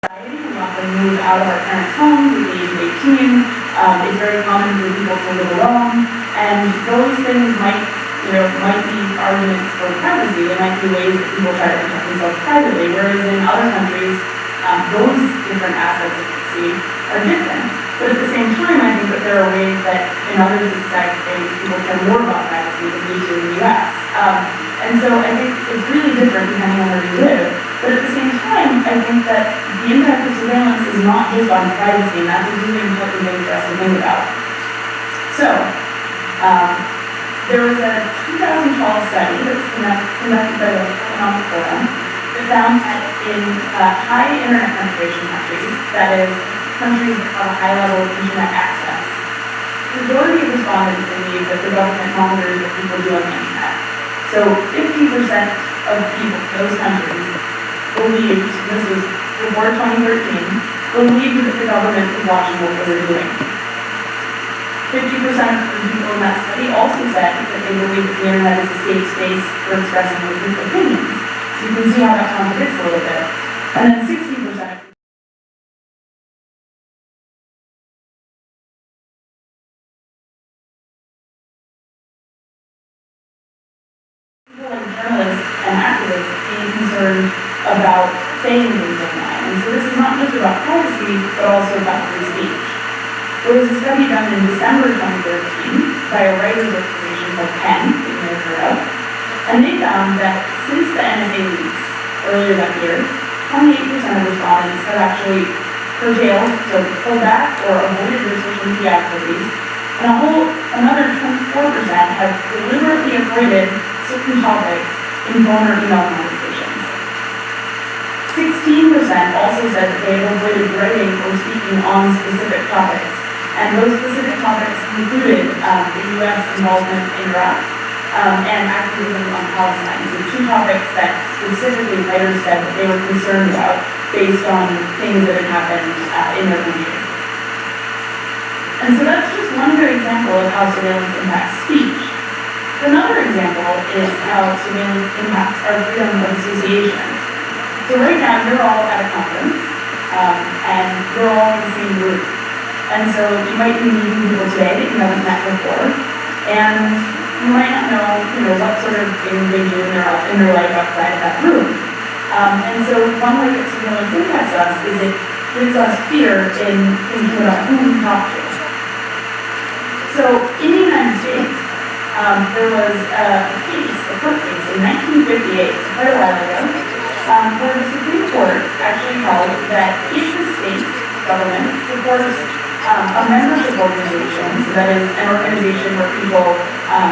society. We often move out of our parents' homes at the age of 18. It's very common for people to live alone, and those things might be arguments for privacy. There might be ways that people try to protect themselves privately, whereas in other countries, those different aspects of privacy are different. But at the same time, I think that there are ways that in other societies people care more about privacy than we do in the US. And so I think it's really different depending on where you live. But at the same time, I think that the impact of surveillance is not just on privacy, and that's a really important thing for us to think about. So, there was a 2012 study that was conducted by the Economic Forum that found that in high internet penetration countries, that is, countries that have a high level of internet access, the majority of respondents believe that the government monitors what people do on the internet. So 50% of people in those countries believed, this was before 2013, believed that the government was watching what they were doing. 50% of the people in that study also said that they believe that the internet is a safe space for expressing their opinions. So you can see how that contradicts a little bit. And then 60% people like journalists and activists being concerned about saying things online. And so this is not just about privacy, but also about free speech. There was a study done in December 2013 by a writers' organization called PEN, that you may have heard of, and they found that since the NSA leaks earlier that year, 28% of respondents have actually curtailed, so pulled back or avoided their social media activities, and another 24% have deliberately avoided certain topics in phone or email conversations. 16% also said that they have avoided writing or speaking on specific topics. And those specific topics included the U.S. involvement in Iraq and activism on Palestine. So two topics that specifically writers said that they were concerned about based on things that had happened in their country. And so that's just one good example of how surveillance impacts speech. Another example is how surveillance impacts our freedom of association. So right now, you're all at a conference, and you're all in the same group. And so you might be meeting people today that you haven't met before, and you might not know, what sort of things they do in their life outside of that room. And so one way that surveillance impacts us is it gives us fear in thinking about who we talk to. So in the United States, there was a court case in 1958, quite a while ago, where the Supreme Court actually held that if the state government reports a membership organization, so that is an organization where people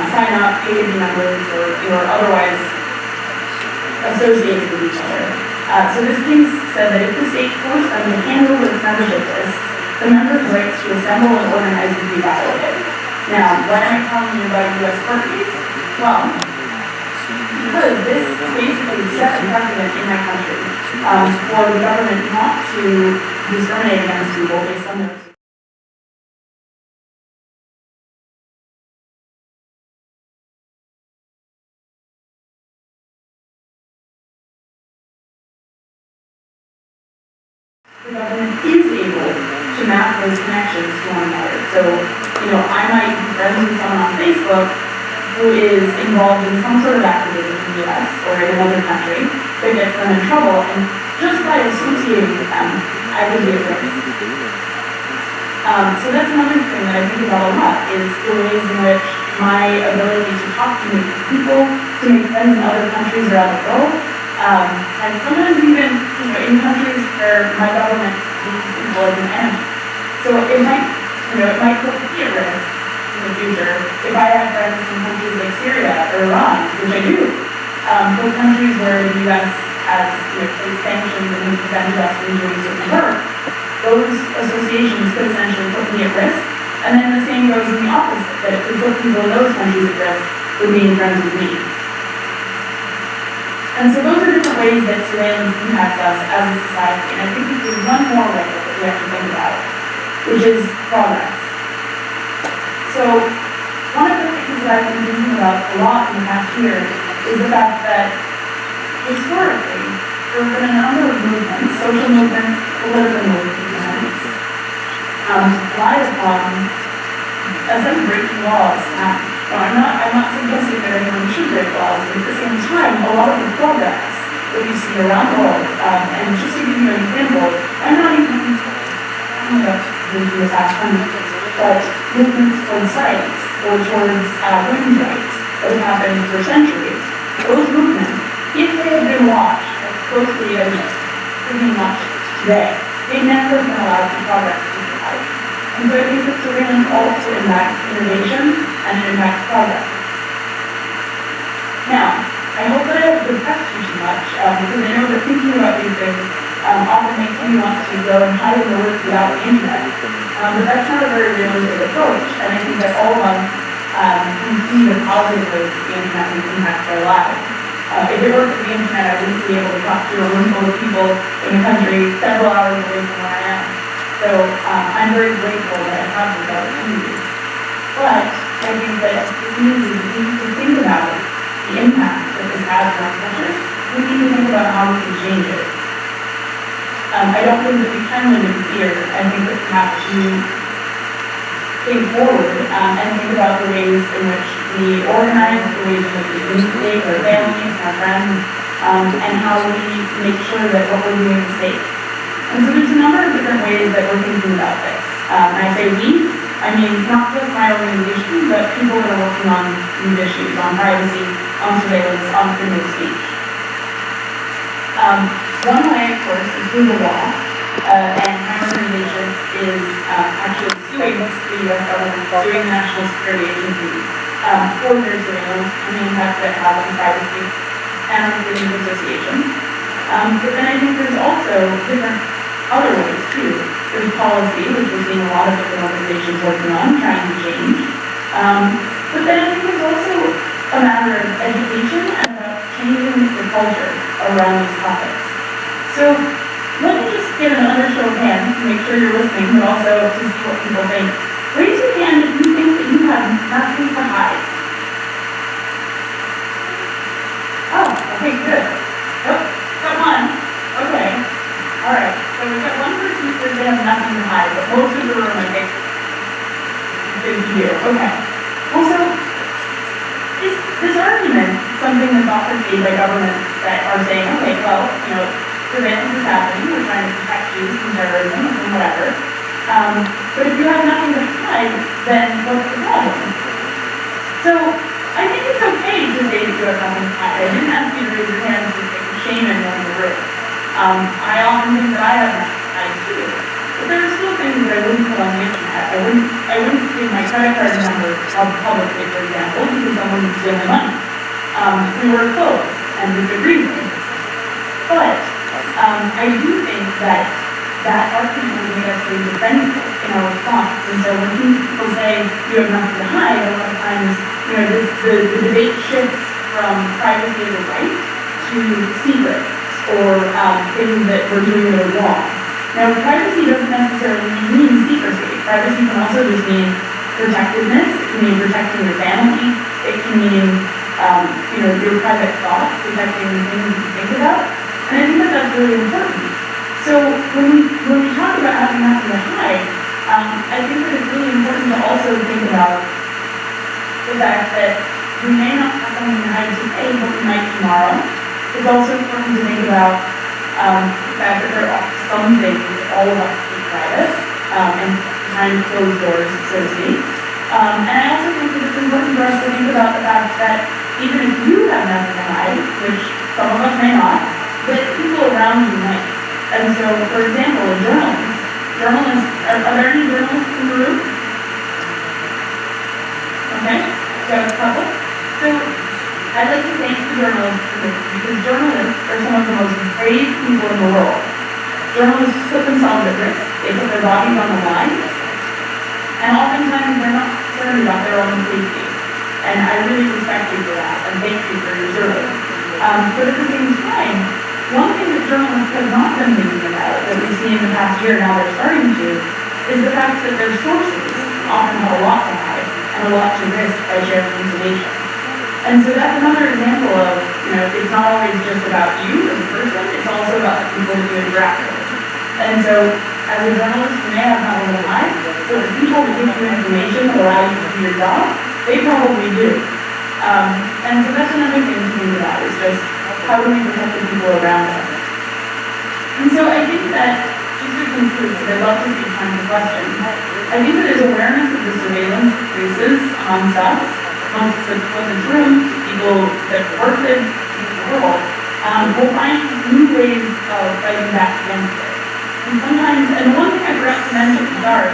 sign up, pay to be members, or otherwise associated with each other. So this case said that if the state forced them to hand over its membership list, the members' rights to assemble and organize would be violated. Now, why am I telling you about a U.S. court case? Well, because this basically set a precedent in my country for the government not to discriminate against people based on their the government is able to map those connections to one another. So, I might be friends with someone on Facebook who is involved in some sort of activism in the US or in another country that gets them in trouble, and just by associating with them, I could be at risk. So that's another thing that I think about a lot, is the ways in which my ability to talk to new people, to make friends in other countries around the world, and sometimes even in countries where my government sees people as an enemy. So it might put me at risk in the future if I have friends in countries like Syria or Iran, which I do. Those countries where the U.S. has placed sanctions and prevented us from doing certain work, those associations could essentially put me at risk. And then the same goes in the opposite, that it could put people in those countries at risk for being friends with me. And so those are different ways that surveillance impacts us as a society. And I think there's one more way that we have to think about, which is progress. So one of the things that I've been thinking about a lot in the past year is the fact that historically, there have been a number of movements, social movements, political movements, relied upon some breaking laws. Now, I'm not suggesting that anyone should break laws, but at the same time, a lot of the progress that we see around the world, and just to give you an example, I'm not even talking about moving the past 100 years, but movements towards rights or towards women's rights that have happened for centuries. Those movements, if they had been watched as closely as pretty much today, they never have been allowed to progress to the life. And so I think that surveillance also impacts innovation and it impacts progress. Now, I hope that I haven't depressed you too much, because I know that thinking about these things often makes me want to go and hide in the woods without the internet. But that's not a very realistic approach, and I think that all of us can see the positive ways that the internet can impact our lives. If it weren't for the internet, I wouldn't be able to talk to a room full of people in the country several hours away from where I am. So I'm very grateful that I have these opportunities. But I think that we need to think about the impact that this has on our culture. We need to think about how we can change it. I don't think that we can live in fear. I think that we have to think forward and think about the ways in which we organize, the ways in which we communicate with our families and our friends, and how we make sure that what we're doing is safe. And so there's a number of different ways that we're thinking about this. And I say we, I mean not just my organization, but people that are working on these issues, on privacy, on surveillance, on freedom of speech. One way, of course, is through the law, and my organization is actually suing the U.S. government, suing the National Security Agency for their surveillance and the impact that it has on privacy and on freedom of association. But then I think there's also different other ways too. There's policy, which we're seeing a lot of different organizations working on, trying to change. But then I think there's also a matter of education and about changing the culture around these topics. So let me just get another show of hands to make sure you're listening, but also to see what people think. Raise your hand if you think that you have nothing to hide. Oh, okay, good. Oh, got one. Okay. All right. So we've got one person who says they have nothing to hide, but most of the room, I think, is you. Okay. Well, so this argument, something that's often made by governments that are saying, okay, well, surveillance is happening, we're trying to protect you from terrorism and whatever. But if you have nothing to hide, then what's the problem? So I think it's okay to say that you have nothing to hide. I didn't ask you to raise your hands to take shame in one of the room. I often think that I have nothing to hide too. But there are still things that I wouldn't put on the internet. I wouldn't give my credit card number publicly, for example, because someone would steal my money. We were close, and we could reason. But I do think that argument would make us very defensive in our response. And so when people say you have nothing to hide, a lot of times, the debate shifts from privacy as a right to secrets or things that we're doing that are wrong. Now, privacy doesn't necessarily mean secrecy. Privacy can also just mean protectiveness. It can mean protecting your family. It can mean, your private thoughts, protecting the things that you think about. And I think that that's really important. So when we talk about having nothing to hide, I think that it's really important to also think about the fact that we may not have something to hide today, but we might tomorrow. It's also important to think about the fact that there are some things that all of us keep private and behind closed doors, so to speak. And I also think that it's important for us to think about the fact that even if you have nothing to hide, which some of us may not, that people around you might. And so, for example, a journalist. Are there any journalists in the room? Okay, got a couple. So, I'd like to thank the journalists for this, because journalists are some of the most brave people in the world. Journalists put themselves at risk. They put their bodies on the line. And oftentimes, they're not concerned about their own safety. And I really respect you for that, and thank you for your service. But at the same time, one thing that journalists have not been thinking about, that we've seen in the past year, now they're starting to, is the fact that their sources often have a lot to hide and a lot to risk by sharing information. And And so that's another example of, it's not always just about you as a person, it's also about the people that you interact with. And so, as a journalist, you may have not a little eye, but the people that give you information that allow you to do your job, they probably do. And so that's another thing to think about, is just how do we protect the people around us. And so I think that, just to conclude, because I'd love to take time for questions, I think that as awareness of the surveillance increases amongst us, amongst the people in this room, people that work with, people in the world, we'll find new ways of fighting back against it. And sometimes, and the one thing I forgot to mention at the start,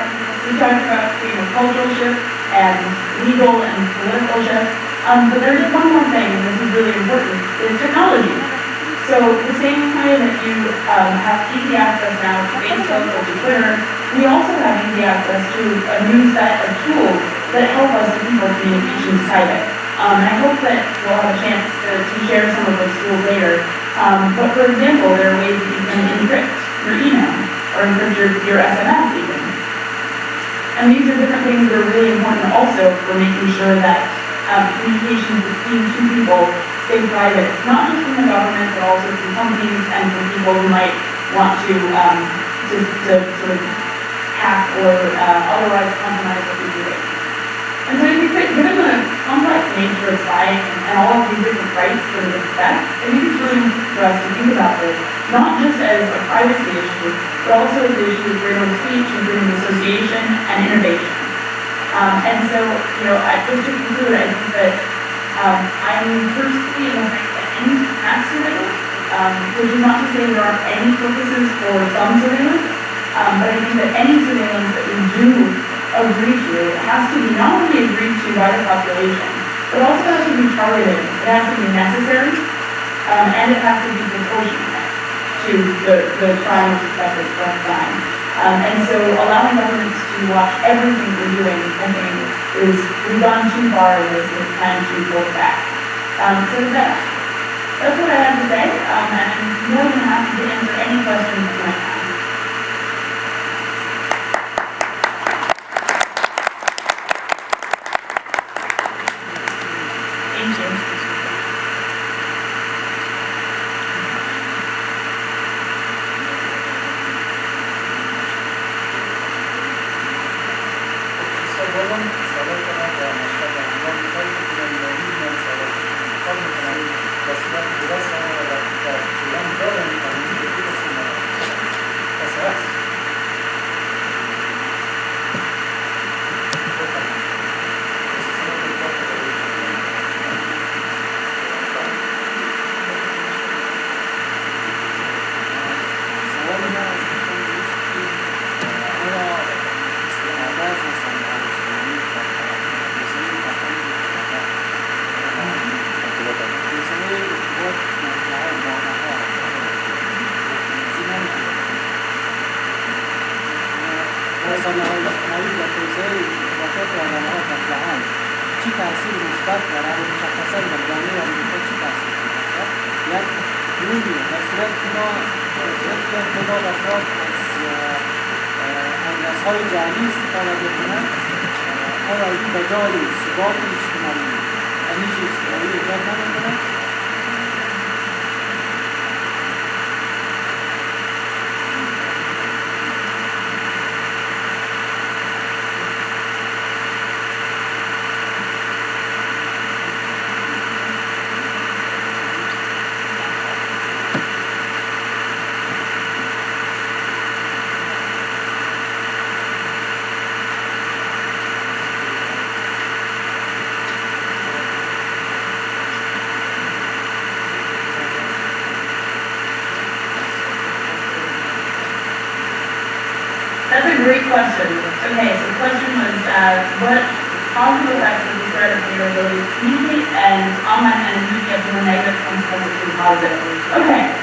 we talked about cultural shift and legal and political shift, but there's one more thing, and this is really important, is technology. So the same way that you have easy access now to Facebook or to Twitter, we also have easy access to a new set of tools that help us to keep our communications private. And I hope that we'll have a chance to share some of those tools later. But for example, there are ways that you can encrypt your email or encrypt your SMS even. And these are different things that are really important also for making sure that communications between two people stay private, not just from the government, but also from companies and from people who might want to sort of hack or otherwise compromise what we're doing. And so I think that given the complex nature of spying and all of these different rights that it affects, I think it's really important for us to think about this, not just as a privacy issue, but also as an issue of freedom of speech and freedom of association and innovation. And so, just to conclude, I think that I'm personally in the fact that any mass surveillance, which is not to say there aren't any purposes for some surveillance, but I think that any surveillance that we do agree to has to be not only agreed to by the population, but also has to be targeted. It has to be necessary, and it has to be proportionate to the crime or suspected crime. And so allowing governments to watch everything we're doing, I think, we've gone too far in this, and it's time to pull it back. So that's what I have to say, and I'm more than happy to answer any questions that you might have. Thank you. That's a great question. Okay, so the question was, what positive effects does the spread of your ability to communicate and online and media from a negative consequences to the positive? Okay,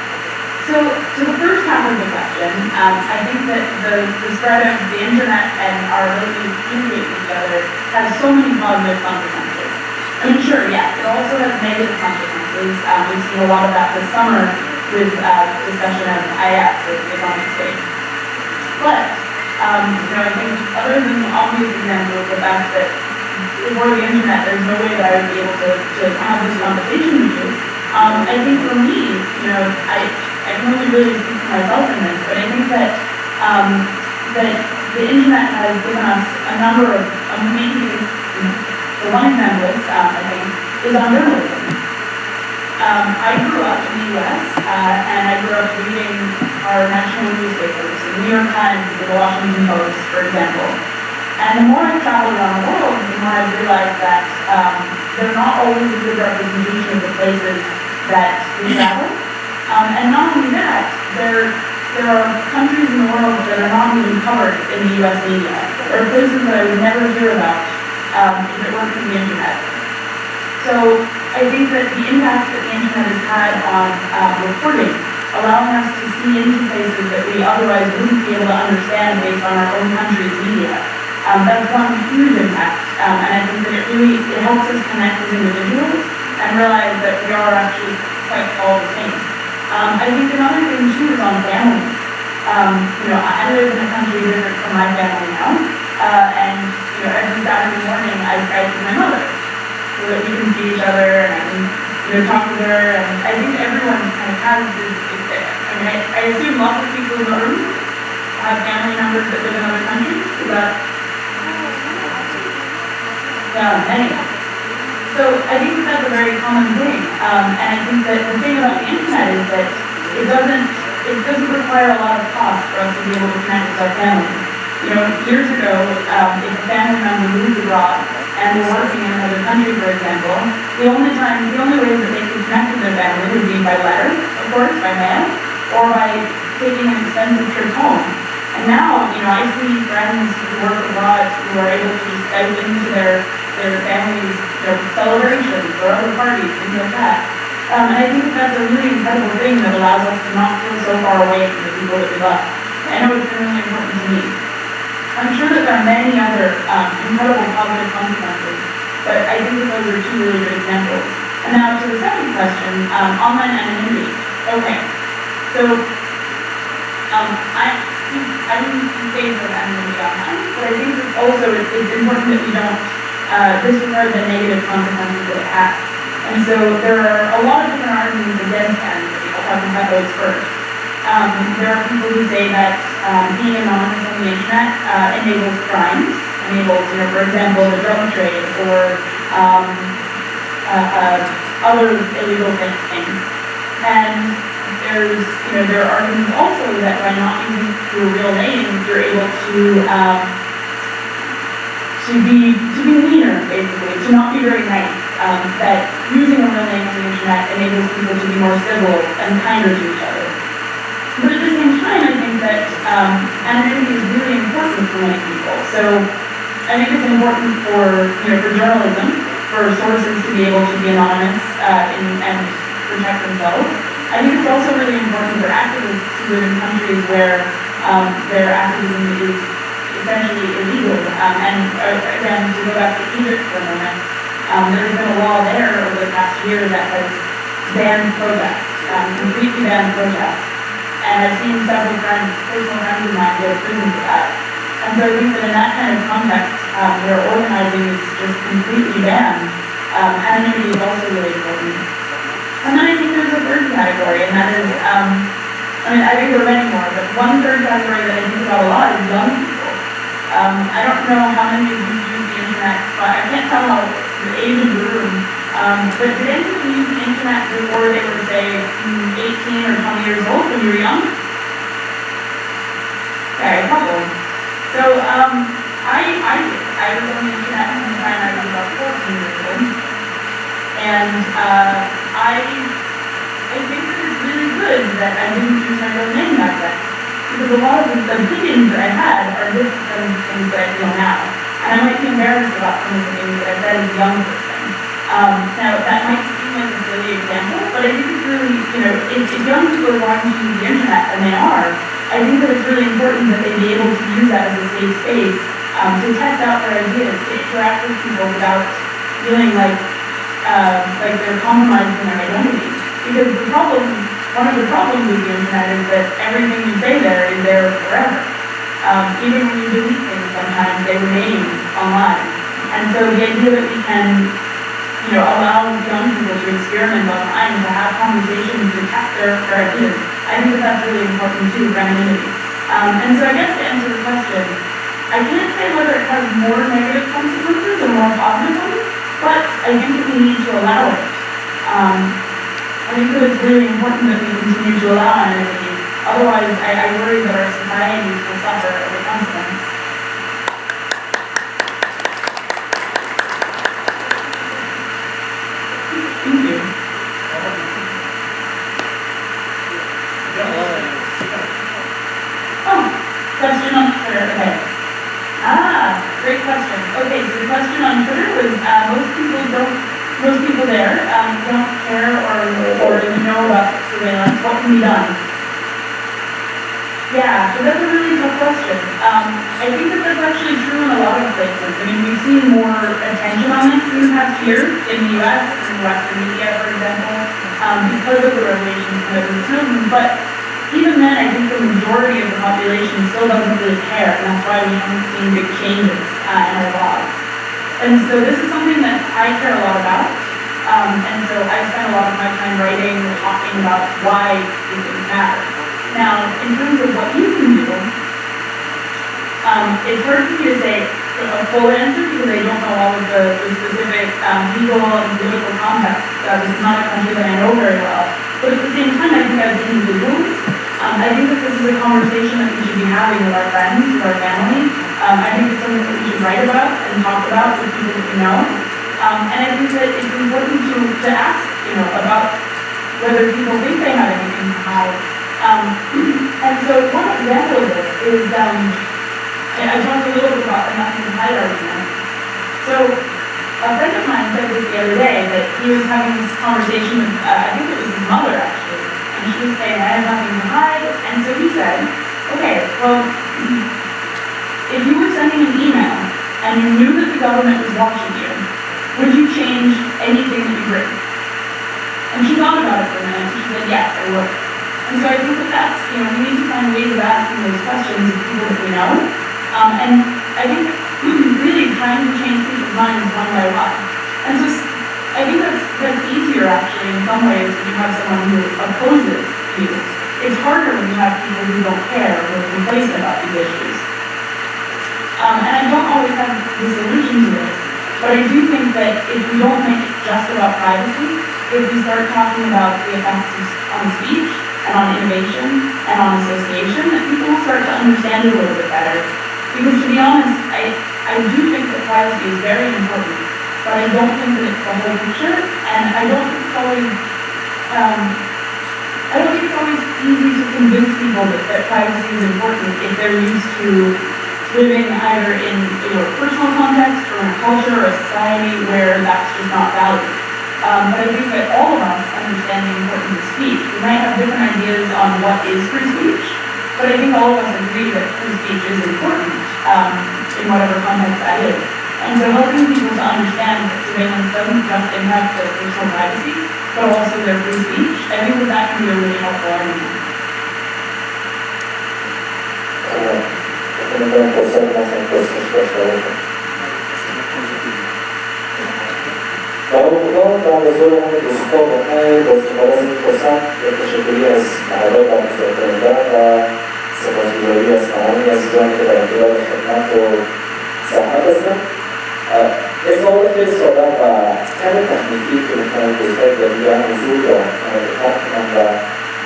so the first half of the question, I think that the spread of the internet and our ability to communicate with each other has so many positive consequences. I mean, sure, yeah, it also has negative consequences. We've seen a lot of that this summer with discussion of IS, or the Islamic State. But I think other than the obvious example of the fact that before the internet, there's no way that I would be able to have this conversation with you. I think for me, I can only really speak for myself in this, but I think that that the internet has given us a number of amazing, the one example, I think, is on journalism. I grew up in the US, and I grew up reading our national newspapers, the New York Times, the Washington Post, for example. And the more I've traveled around the world, the more I've realized that they're not always a good representation of the places that we travel. And not only that, there are countries in the world that are not even covered in the US media, or places that I would never hear about if it weren't for the internet. So I think that the impact that the internet has had on reporting, allowing us to see into places that we otherwise wouldn't be able to understand based on our own country's media, that's one huge impact. And I think that it helps us connect as individuals and realize that we are actually quite all the same. I think another thing too is on family. I live in a country different from my family now, and every Saturday morning I Skype with my mother so that we can see each other and I can talk with her. And I think everyone kind of has this. I assume lots of people in the room have family members that live in other countries. Is that? Yeah, many. So I think that that's a very common thing, and I think that the thing about the internet is that it doesn't require a lot of cost for us to be able to connect with our family. Years ago, if a family member moved abroad and were working in another country, for example, the only way that they could connect with their family would be by letter, of course, by mail, or by taking an expensive trip home. And now, I see friends who work abroad who are able to Skype into their families, celebrations or other parties, things like that. And I think that's a really incredible thing that allows us to not feel so far away from the people that we love. I know it's been really important to me. I'm sure that there are many other incredible positive consequences, but I think that those are two really good examples. And now to the second question, online anonymity. Okay, so I'm in favor of anonymity online, but I think that also it's important that we don't disregard the negative consequences that it has. And so there are a lot of different arguments against anonymity. I'll talk about those first. There are people who say that being anonymous on the internet enables crimes, for example, the drug trade or other illegal things. And there are arguments also that by not using your real name, you're able to be meaner, basically, to not be very nice. That using a real name on the internet enables people to be more civil and kinder to each other. But at the same time, I think that anonymity is really important for many people. So I think it's important for journalism, for sources to be able to be anonymous and protect themselves. I think it's also really important for activists to live in countries where their activism is essentially illegal. And again, to go back to Egypt for a moment, there's been a law there over the past year that has banned protests, completely banned protests. And I've seen several personal friends of mine go to prison for that. And so I think that in that kind of context, where organizing is just completely banned, anonymity is also really important. And then I think there's a third category, and that is, I think there are many more, but one third category that I think about a lot is young people. I don't know how many of you use the internet, but I can't tell how the age of the room. But did anyone use the internet before they were, say, 18 or 20 years old when you were young? Okay, a couple. So I did. I was on the internet from the time I was about 14 years old. And I think that it's really good that I didn't use my real name back then. Because a lot of the opinions that I had are different from the things that I feel now. And I might be embarrassed about some of the things that I said as a young person. Now, that might seem like a silly example, but I think it's really, if young people are wanting to use the internet, and they are, I think that it's really important that they be able to use that as a safe space to test out their ideas, to interact with people without feeling like they're compromising their identity. Because one of the problems with the internet is that everything you say there is there forever. Even when you delete things sometimes, they remain online. And so the idea that we can, allow young people to experiment online, to have conversations, to test their ideas, I think that that's really important too for anonymity. And so I guess to answer the question, I can't say whether it has more negative consequences or more positive ones, but I think that we need to allow it. I think that it's really important that we continue to allow anonymity. Otherwise, I worry that our societies will suffer as a consequence. Thank you. Oh, question on Twitter. Okay. Great question. Okay, so the question on Twitter was most people there don't care or know about surveillance. What can be done? Yeah, so that's a really tough question. I think that that's actually true in a lot of places. I mean, we've seen more attention on this in the past year in the US, in Western media, for example, because of the revelations of Snowden. But even then, I think the majority of the population still doesn't really care, and that's why we haven't seen big changes in our laws. And so this is something that I care a lot about. And so I spend a lot of my time writing and talking about why these things matter. Now, in terms of what you can do, it's hard for me to say a full answer because I don't know all of the specific legal and political context. This is not a country that I know very well. But at the same time, I think as individuals, I think that this is a conversation that we should be having with our friends, with our family. I think it's something that we should write about and talk about with people that we know. And I think that it's important to ask, about whether people think they have anything to hide. And so one example of this is, I talked a little bit about the nothing to hide argument. So a friend of mine said this the other day, that he was having this conversation with, I think it was his mother actually, and she was saying, I have nothing to hide. And so he said, okay, well, if you were sending an email and you knew that the government was watching you, would you change anything that you've written? And she thought about it for a minute, and she said, yes, I would. And so I think that that's, we need to find ways of asking those questions of people that we know. And I think really trying to change people's minds one by one. And so I think that's easier actually in some ways when you have someone who opposes you. It's harder when you have people who don't care or who are complacent about these issues. And I don't always have the solution to this, but I do think that if we don't make it just about privacy, if we start talking about the effects on speech and on innovation and on association, that people will start to understand it a little bit better. Because to be honest, I do think that privacy is very important, but I don't think that it's the whole picture, and I don't think it's always easy to convince people that privacy is important if they're used to living either in a personal context or in a culture or a society where that's just not valued. But I think that all of us understand the importance of speech. We might have different ideas on what is free speech, but I think all of us agree that free speech is important in whatever context that is. And so helping people to understand that surveillance doesn't just impact their personal privacy, but also their free speech, I think that can be a really helpful argument. در بزرگ دوستان بخیر دوستان می‌پرسم تشکری از مهارت آموزش کننده و سپاسگزاری از تمام عزیزانی که در انتظار خدمت و زحمت هستند. یه سوال خیلی ساده و کمی تکنیکی که می‌خوام دوستان در حضور را انتخاب کنم و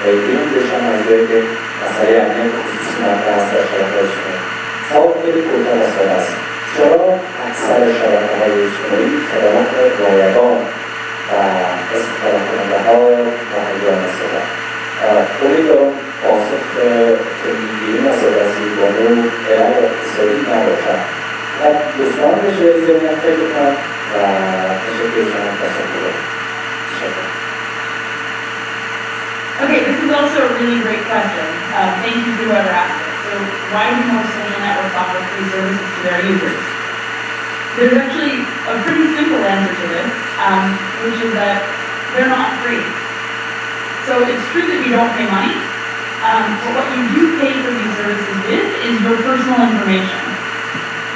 بیان بشم از روی که مسئله امنیت خصوصی مطرح است در شبکه‌های اجتماعی. سوال خیلی کوتاه و ساده است. چرا اکثر شبکه‌های اجتماعی خدمات رایگان و استفاده کننده‌ها مهیا هستند؟ امیدوارم پاسخ که می‌گیریم از آقای بانو ارائه اقتصادی نباشد. دوستان بشه ذهنیت فکر کنم و تشکر شما تشکر. Okay, this is also a really great question. Thank you to whoever asked it. So why do most social networks offer free services to their users? There's actually a pretty simple answer to this, which is that they're not free. So it's true that you don't pay money, but what you do pay for these services with is your personal information.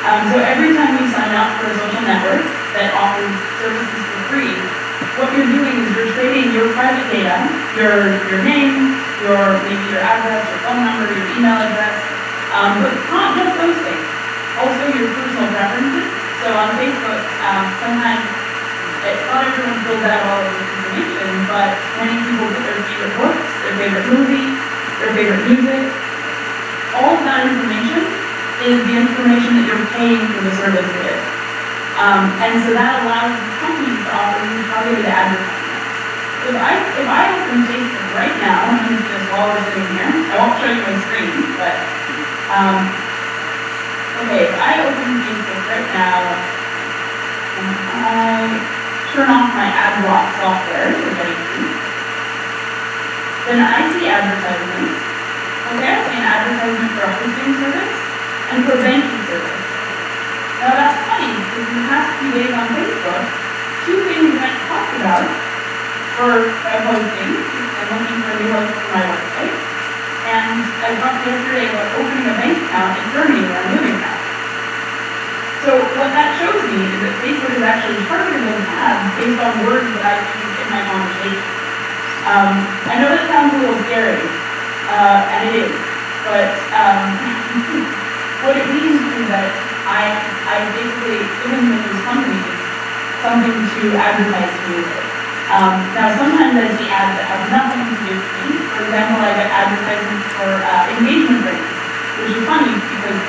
So every time you sign up for a social network that offers services for free, what you're doing is you're trading your private data, your name, maybe your address, your phone number, your email address, but not just those things. Also your personal preferences. So on Facebook, sometimes not everyone fills out all of this information, but many people put their favorite books, their favorite movie, their favorite music. All of that information is the information that you're paying for the service with. And so that allows companies to offer you targeted advertising. So if I open Facebook right now, I'm going to do this while we're sitting here. I won't show you my screen, but okay, if I open Facebook right now, and I turn off my ad block software, which I do, then I see advertisements. Okay, I see an advertisement for a hosting service and for a banking service. Now that's funny, because in the past few days on Facebook, two things that I talked about were web hosting and looking for a new host for my website. And I talked yesterday about opening a bank account in Germany where I'm living now. So what that shows me is that Facebook is actually targeting those ads based on words that I use in my conversation. I know that sounds a little scary, and it is, but what it means is that I basically given those companies something to advertise to me with. Now sometimes I see ads that have nothing to do with me. For example, I get advertisements for engagement rings, which is funny because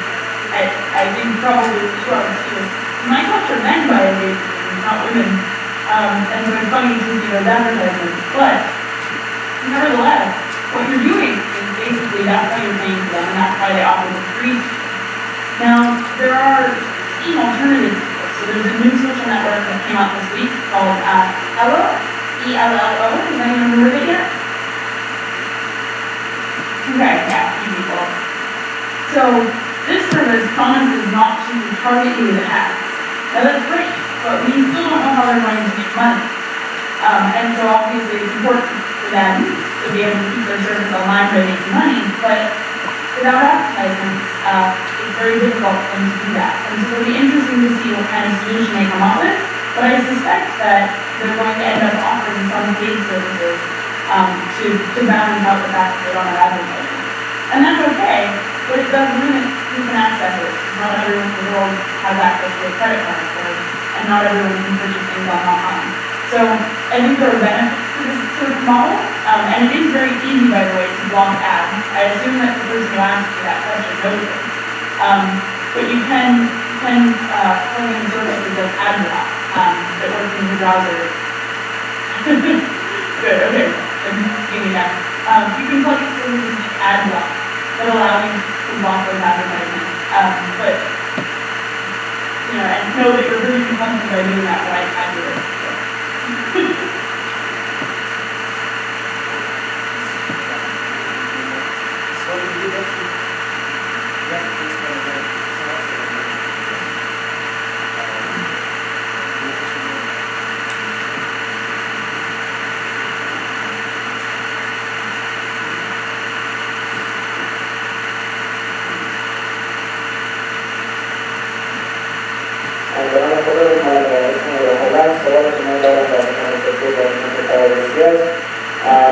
I think probably struggle too. My thoughts are men by engagement rings, not women. And so it's funny to see those advertisements. But nevertheless, what you're doing is basically that's how you're paying for them, and that's why they offer them free. Now, there are scheme alternatives to this. So there's a new social network that came out this week called Ello, E-L-L-O. Has anyone heard of it yet? Okay, yeah, few people. So this service promises not to target you with ads. Now that's great, but we still don't know how they're going to make money. And so obviously it's important for them to be able to keep their service online by making money, but without advertisements, it's very difficult for them to do that. And so it'll be interesting to see what kind of solution they come up with, but I suspect that they're going to end up offering some paid services to balance out the fact that they don't have advertising. And that's okay, but it does limit who can access it. Not everyone in the world has access to a credit card, and not everyone can purchase things online. So I think there are benefits to this sort of model, and it is very easy, by the way, to block ads. I assume that the person who asked you that question knows it. But you can plug in services like AdBlock that works in your browser. Good, okay, give me that. You can plug in services like AdBlock that allow you to block those advertisements. But and know that you're really company by doing that, but I do it.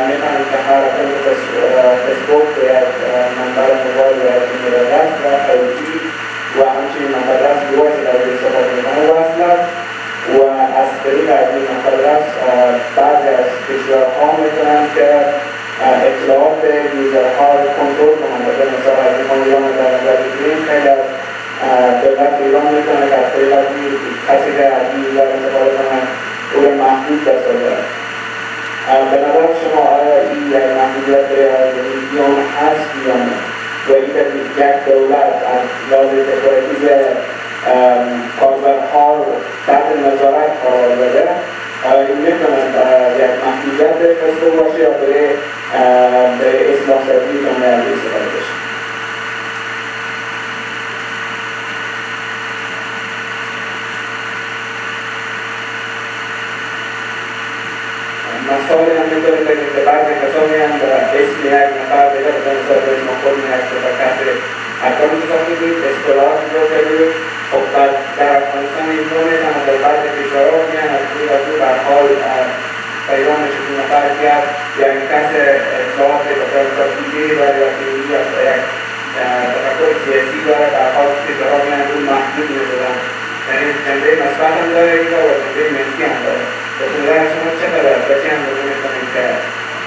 میتونید که هر فیسبوک باید منبع موبایل باید ایمیل آدرس و خیلی و همچنین منبع آدرس گوش در استفاده میکنه وصل است و از طریق این منبع آدرس بعضی از کشورها میتونن که اطلاعات یوزرها رو کنترل کنند به مثال از ایران در نظر بگیریم خیلی از دولت ایران میتونه که از طریق کسی که از این یوزر استفاده کنند او رو محدود بسازد. به نظر شما آیا این یک محدودیت بیان هست یا نه؟ و اینکه یک دولت از لحاظ سکیوریتی کاربرها تحت نظارت قرار بده آیا این میتونه یک محدودیت فیسبوک باشه یا برای اصلاح سازی جامعه استفاده بشه؟ مسائل هم میتونه بگیم که بعضی کسانی هم به اسم یک نفر بهش ما خودمون از کسی اکانتی ساخته بود اصطلاحات رو کردیم خب در افغانستان این نوع نیستن از بعض کشورها میان از دور به حال پیدانش رو نفر کرد یعنی کس اطلاعات به دیگه داره یا تئوری یا یک تفکر سیاسی داره در حال کشورها میان اون محدود میشدن یعنی جنبه مثبت هم داره و جنبه منفی هم داره به نظر شما چقدر بچه هم رو میکنیم که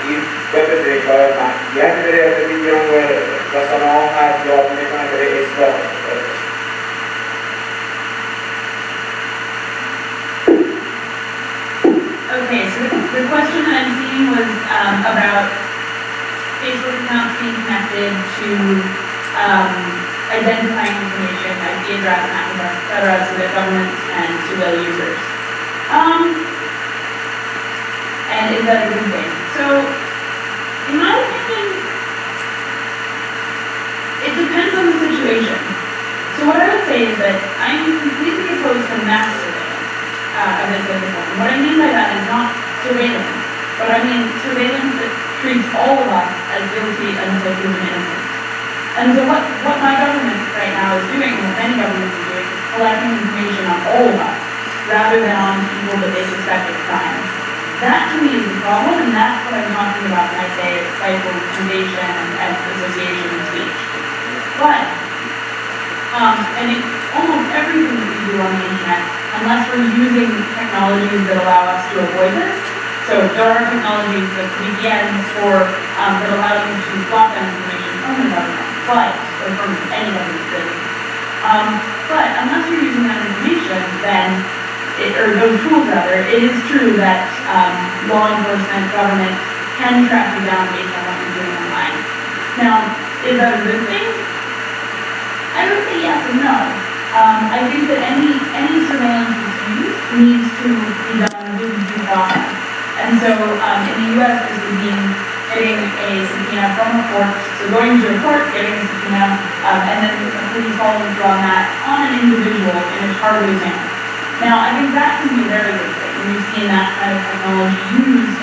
این بپذیریم که آیا محدودیت داره از این بیان و رسانه ها هست یا میکنن برای اصلاح Okay, so the question that I'm seeing was about Facebook accounts being connected to identifying information, IP address, MAC address, etc., so that governments and civil users. And is that a good thing? So, in my opinion, it depends on the situation. So what I would say is that I'm completely opposed to mass surveillance of this type of form. What I mean by that is not surveillance, but I mean surveillance that treats all of us as guilty until proven innocent. And so what my government right now is doing, and what many governments are doing, is collecting information on all of us, rather than on people that they suspect of crime. That to me is the problem, and that's what I'm talking about when I say it's stifles innovation and association and speech. But, and in almost everything that we do on the internet, unless we're using technologies that allow us to avoid this, so there are technologies like VPNs or that allow you to block that information from the government, or from any government really. But unless you're using that information, then or those tools rather, it is true that law enforcement, government can track you down based on what you're doing online. Now, is that a good thing? I would say yes and no. I think that any surveillance that's used needs to be done with due process. And so in the US, this would mean getting a subpoena from a court, so going to a court, getting a subpoena, and then the police following through on that on an individual in a targeted manner. Now, I think that can be a very good thing. We've seen that kind of technology used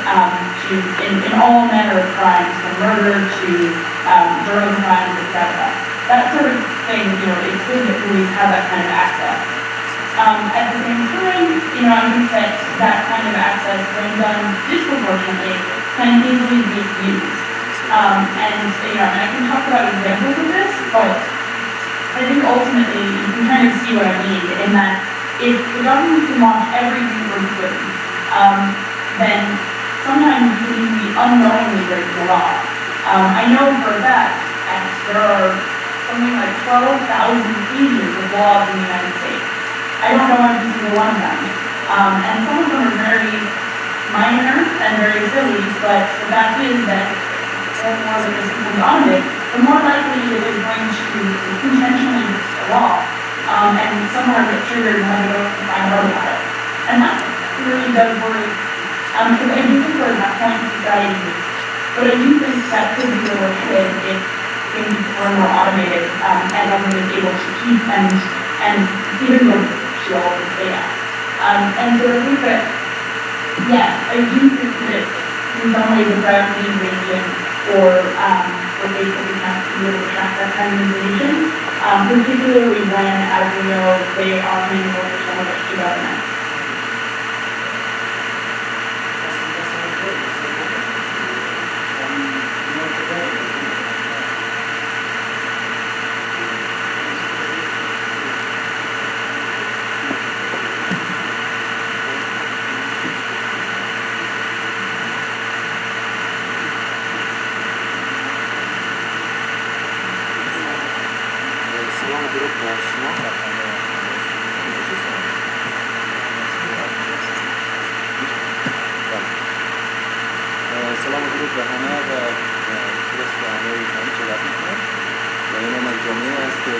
in all manner of crimes, from murder to drug crimes, etc. That sort of thing, it's good that police have that kind of access. At the same time, I think that kind of access, when done disproportionately, can easily be used. And I can talk about examples of this, but I think ultimately you can kind of see what I mean in that if the government can watch everything we're doing, then sometimes you can be unknowingly breaking the law. I know for a fact that there are something like 12,000 pages of laws in the United States. I don't know every single one of them. And some of them are very minor and very silly, but the fact is that the more that this becomes audited, the more likely it is going to intentionally break the law. And somewhere get triggered when they go to find out about it. And that really does worry. Because I do think we're at that point in society. But I do think that could be where we're headed if things are more automated and government is able to keep and even go to all of this data. And so I think that, yes, I do think that in some ways the privacy invasion or Facebook accounts to be able to track that kind of information, particularly when, as we know, they are handing over so much to government. سلام درود به همه و درست به همه شما صحبت میکنم و این مجموعه است که